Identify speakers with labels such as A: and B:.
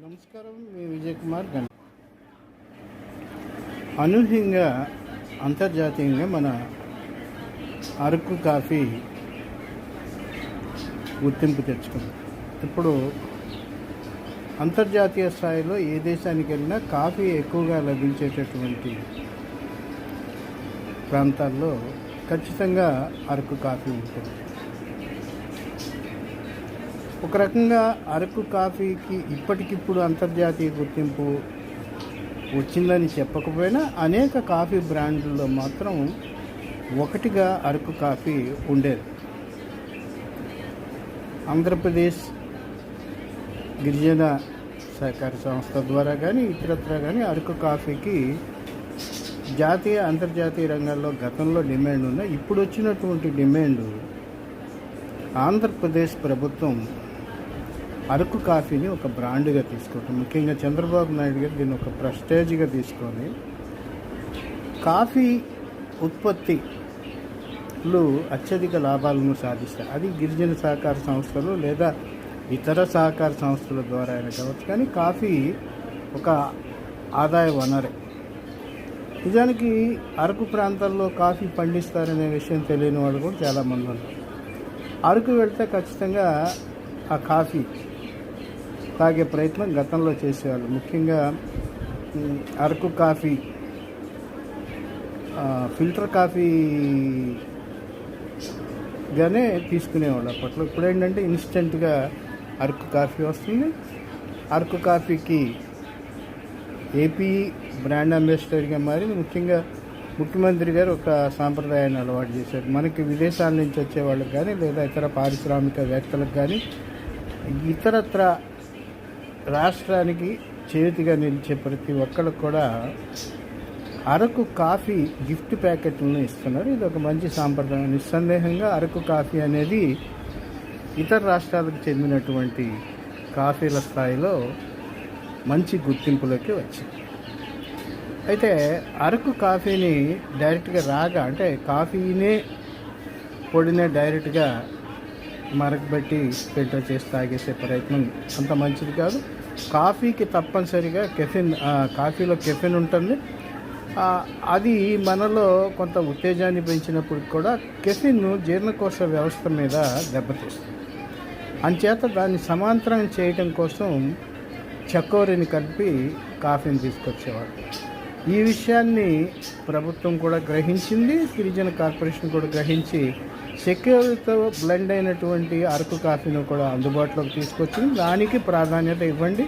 A: నమస్కారం, మీ విజయ్ కుమార్ గన్. అనూహ్యంగా అంతర్జాతీయంగా మన అరకు కాఫీ గుర్తింపు తెచ్చుకుంది. ఇప్పుడు అంతర్జాతీయ స్థాయిలో ఏ దేశానికి వెళ్ళినా కాఫీ ఎక్కువగా లభించేటటువంటి ప్రాంతాల్లో ఖచ్చితంగా అరకు కాఫీ ఉంటుంది. ఒక రకంగా అరకు కాఫీకి ఇప్పటికిప్పుడు అంతర్జాతీయ గుర్తింపు వచ్చిందని చెప్పకపోయినా అనేక కాఫీ బ్రాండ్లలో మాత్రం ఒకటిగా అరకు కాఫీ ఉండేది. ఆంధ్రప్రదేశ్ గిరిజన సహకార సంస్థ ద్వారా కానీ ఇతరత్ర కానీ అరకు కాఫీకి జాతీయ అంతర్జాతీయ రంగాల్లో గతంలో డిమాండ్ ఉన్న ఇప్పుడు వచ్చినటువంటి డిమాండ్ ఆంధ్రప్రదేశ్ ప్రభుత్వం అరకు కాఫీని ఒక బ్రాండ్గా తీసుకోవటం, ముఖ్యంగా చంద్రబాబు నాయుడు గారు దీన్ని ఒక ప్రెస్టేజ్గా తీసుకొని కాఫీ ఉత్పత్తిలు అత్యధిక లాభాలను సాధిస్తాయి. అది గిరిజన సహకార సంస్థలు లేదా ఇతర సహకార సంస్థల ద్వారా అయినా కావచ్చు, కానీ కాఫీ ఒక ఆదాయ వనరే. నిజానికి అరకు ప్రాంతాల్లో కాఫీ పండిస్తారనే విషయం తెలియని వాళ్ళు కూడా చాలామంది ఉన్నారు. అరకు వెళ్తే ఖచ్చితంగా ఆ కాఫీ తాగే ప్రయత్నం గతంలో చేసేవాళ్ళు. ముఖ్యంగా అరకు కాఫీ ఫిల్టర్ కాఫీగానే తీసుకునేవాళ్ళు అప్పట్లో. ఇప్పుడు ఏంటంటే ఇన్స్టెంట్గా అరకు కాఫీ వస్తుంది. అరకు కాఫీకి ఏపీ బ్రాండ్ అంబాసిడర్గా మారింది. ముఖ్యంగా ముఖ్యమంత్రి గారు ఒక సాంప్రదాయాన్ని అలవాటు చేశారు. మనకి విదేశాల నుంచి వచ్చే వాళ్ళకి కానీ లేదా ఇతర పారిశ్రామికవేత్తలకు కానీ ఇతరత్ర రాష్ట్రానికి చేతిగా నిలిచే ప్రతి ఒక్కరికి కూడా అరకు కాఫీ గిఫ్ట్ ప్యాకెట్లను ఇస్తున్నారు. ఇది ఒక మంచి సాంప్రదాయం. నిస్సందేహంగా అరకు కాఫీ అనేది ఇతర రాష్ట్రాలకు చెందినటువంటి కాఫీల స్థాయిలో మంచి గుర్తింపులోకి వచ్చింది. అయితే అరకు కాఫీని డైరెక్ట్గా అంటే కాఫీనే పొడినే డైరెక్ట్గా మరకబెట్టి ఫిల్టర్ చేసి తాగేసే ప్రయత్నం అంత మంచిది కాదు. కాఫీకి తప్పనిసరిగా కాఫీలో కెఫిన్ ఉంటుంది. అది మనలో కొంత ఉత్తేజాన్ని పెంచినప్పుడు కూడా కెఫిన్ జీర్ణకోశ వ్యవస్థ మీద దెబ్బతీస్తుంది. అంచేత దాన్ని సమాంతరం చేయడం కోసం చక్కెరని కలిపి కాఫీని తీసుకొచ్చేవాడు. ఈ విషయాన్ని ప్రభుత్వం కూడా గ్రహించింది, గిరిజన కార్పొరేషన్ కూడా గ్రహించి చక్కెరతో బ్లెండ్ అయినటువంటి అరకు కాఫీని కూడా అందుబాటులోకి తీసుకొచ్చింది. దానికి ప్రాధాన్యత ఇవ్వండి.